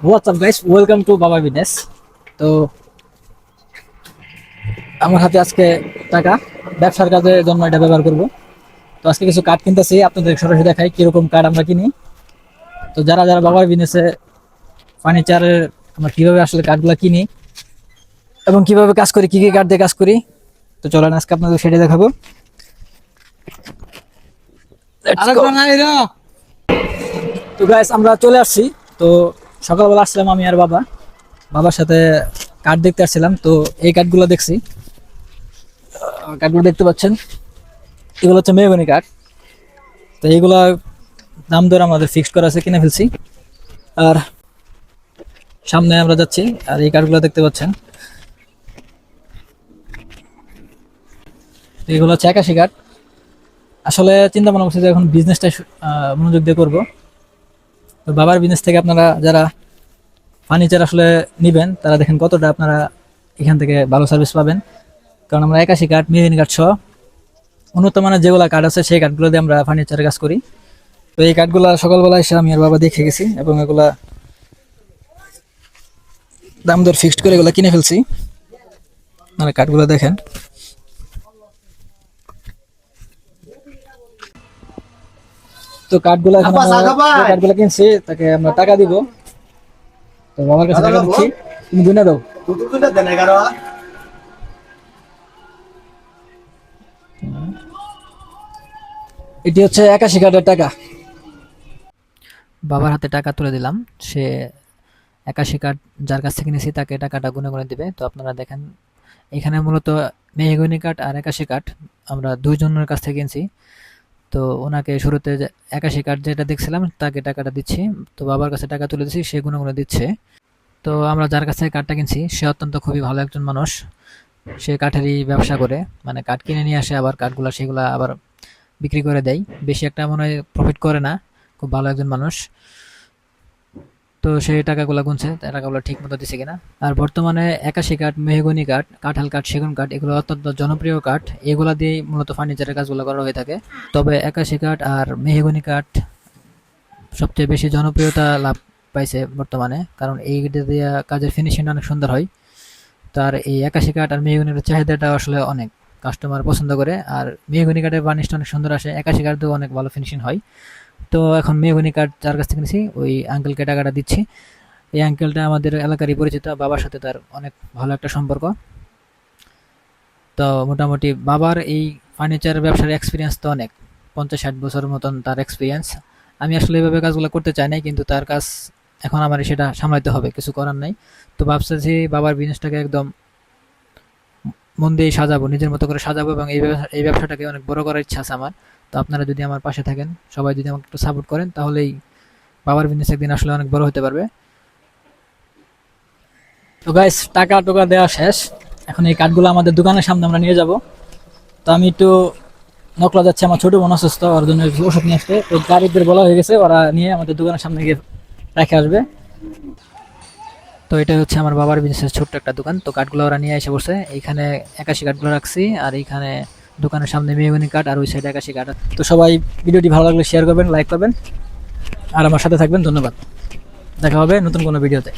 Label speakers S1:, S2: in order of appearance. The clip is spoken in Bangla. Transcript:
S1: What's up guys, welcome to বাবা বিজনেস। তো আমার হাতে আজকে টাকা, ব্যবসার কাজের জন্য এটা ব্যবহার করব। তো আজকে কিছু কার্ড কিনতেছি, আপনাদের সরাসরি দেখাই কিরকম কার্ড আমরা কিনি। তো যারা যারা বাবার বিজনেসে ফার্নিচারের আমরা কিভাবে আসলে কার্ডগুলো কিনি এবং কিভাবে কাজ করি, কি কি কার্ড দিয়ে কাজ করি, তো চলেন আজকে আপনাদের সেটা দেখাবো। তো গাইস আমরা চলে আসছি। তো সকালবেলা আসলাম আমি আর বাবার সাথে কার্ড দেখতে আসছিলাম। তো এই কার্ডগুলো দেখছি, কার্ডগুলো দেখতে পাচ্ছেন, এগুলো হচ্ছে মেহগনি কাঠ। তো এইগুলা দাম দর আমাদের ফিক্সড করা আছে, কিনে ফেলছি। আর সামনে আমরা যাচ্ছি, আর এই কাঠগুলো দেখতে পাচ্ছেন, এগুলো হচ্ছে 81 কাঠ। আসলে চিন্তা ভাবনা করছি যে এখন বিজনেসটা মনোযোগ দিয়ে করবো। তো বাবার বিজনেস থেকে আপনারা যারা ফার্নিচার আসলে নেবেন, তারা দেখেন কতটা আপনারা এখান থেকে ভালো সার্ভিস পাবেন। কারণ আমরা 81 কাঠ, মেহগনি কাঠ সহ উন্নত মানের যেগুলো কাঠ আছে সেই কাঠগুলো দিয়ে আমরা ফার্নিচারের কাজ করি। তো এই কাঠগুলা সকালবেলা এসে আমি আর বাবা দেখে গেছি এবং এগুলা দাম দর ফিক্সড করে এগুলা কিনে ফেলছি। মানে কাঠগুলো দেখেন, তো কাঠগুলো এখন কাঠগুলো কিনছি, তাকে আমরা টাকা দিব। তো বাবার কাছে টাকা দিচ্ছি, তুমি গুনে দাও। এটি হচ্ছে 81 কাঠের টাকা। বাবার হাতে টাকা তুলে দিলাম। সে 81 কাঠ যার কাছ থেকে নিয়েছি তাকে টাকাটা গুনে গুনে দিবে। তো আপনারা দেখেন এখানে মূলত মেহগনি কাঠ আর 81 কাঠ আমরা দুইজনের কাছ থেকে কিনছি। তো ওনাকে শুরুতে 81 কাঠ যেটা দেখছিলাম তাকে টাকাটা দিচ্ছি। তো বাবার কাছে টাকা তুলে দিচ্ছি, সে গুনে গুনে দিচ্ছে। তো আমরা যার কাছ থেকে কাঠটা কিনছি সে অত্যন্ত খুবই ভালো একজন মানুষ। সে কাঠেরই ব্যবসা করে, মানে কাঠ কিনে নিয়ে আসে, আবার কাঠগুলা সেগুলা আবার বিক্রি করে দেয়। বেশি একটা মনে হয় প্রফিট করে না, খুব ভালো একজন মানুষ। তো সেই টাকাগুলো গুনছে, টাকাগুলো ঠিক মতো দিছে কিনা। আর বর্তমানে 81 কাঠ, মেহগনি কাঠ, কাঁঠাল কাঠ, সেগুন কাঠ এগুলো অত্যন্ত জনপ্রিয় কাঠ। এগুলা দিয়েই মূলত ফার্নিচারের কাজগুলো করা হয়ে থাকে। তবে 81 কাঠ আর মেহগনি কাঠ সবচেয়ে বেশি জনপ্রিয়তা লাভ পাইছে বর্তমানে, কারণ এইটা দিয়ে কাজের ফিনিশিং অনেক সুন্দর হয়। তার এই 81 কাঠ আর মেহগনির চাহিদাটা আসলে অনেক, কাস্টমার পছন্দ করে। আর মেহগনি কাঠের বার্নিশটা অনেক সুন্দর আসে, 81 কাঠ দিয়েও অনেক ভালো ফিনিশিং হয়। তো এখন মেহগনি কাঠ যার কাছ থেকে নিয়েছি ওই আঙ্কেলকে টাকাটা দিচ্ছি। এই আঙ্কেলটা আমাদের এলাকারই পরিচিত, বাবার সাথে তার অনেক ভালো একটা সম্পর্ক। তো মোটামুটি বাবার এই ফার্নিচার ব্যবসার এক্সপিরিয়েন্স তো অনেক, 50-60 বছর মতন তার এক্সপিরিয়েন্স। আমি আসলে এভাবে কাজগুলো করতে চাই নাই, কিন্তু তার কাজ এখন আমার সেটা সামলাইতে হবে, কিছু করার নাই। তো ভাবতেছি বাবার বিজনেসটাকে একদম মন দিয়ে সাজাবো, নিজের মতো করে সাজাবো, এবং এই ব্যবসাটাকে অনেক বড় করার ইচ্ছা আছে আমার। তো আপনারা যদি আমার পাশে থাকেন, সবাই যদি আমাকে একটু সাপোর্ট করেন, তাহলেই বাবার বিজনেস একদিন আসলে অনেক বড় হতে পারবে। তো গাইস, টাকা টোকা দেওয়া শেষ। এখন এই কাঠগুলো আমাদের দোকানের সামনে আমরা নিয়ে যাব। তো আমি একটু নকলা যাচ্ছে, আমার ছোট বোন অসুস্থ, ওর জন্য একটু ওষুধ নিয়ে আসতে। তো গাড়িদের বলা হয়ে গেছে, ওরা নিয়ে আমাদের দোকানের সামনে গিয়ে রেখে আসবে। তো এটা হচ্ছে আমার বাবার বিজনেসের ছোট্ট একটা দোকান। তো কাঠগুলো ওরা নিয়ে এসে বসে, এইখানে 81 কাঠগুলো রাখছি, আর এইখানে দোকানের সামনে মেহগনি কাঠ, আর ওই সাইডে 81 কাঠ। তো সবাই ভিডিওটি ভালো লাগলে শেয়ার করবেন, লাইক করবেন, আর আমার সাথে থাকবেন। ধন্যবাদ, দেখা হবে নতুন কোনো ভিডিওতে।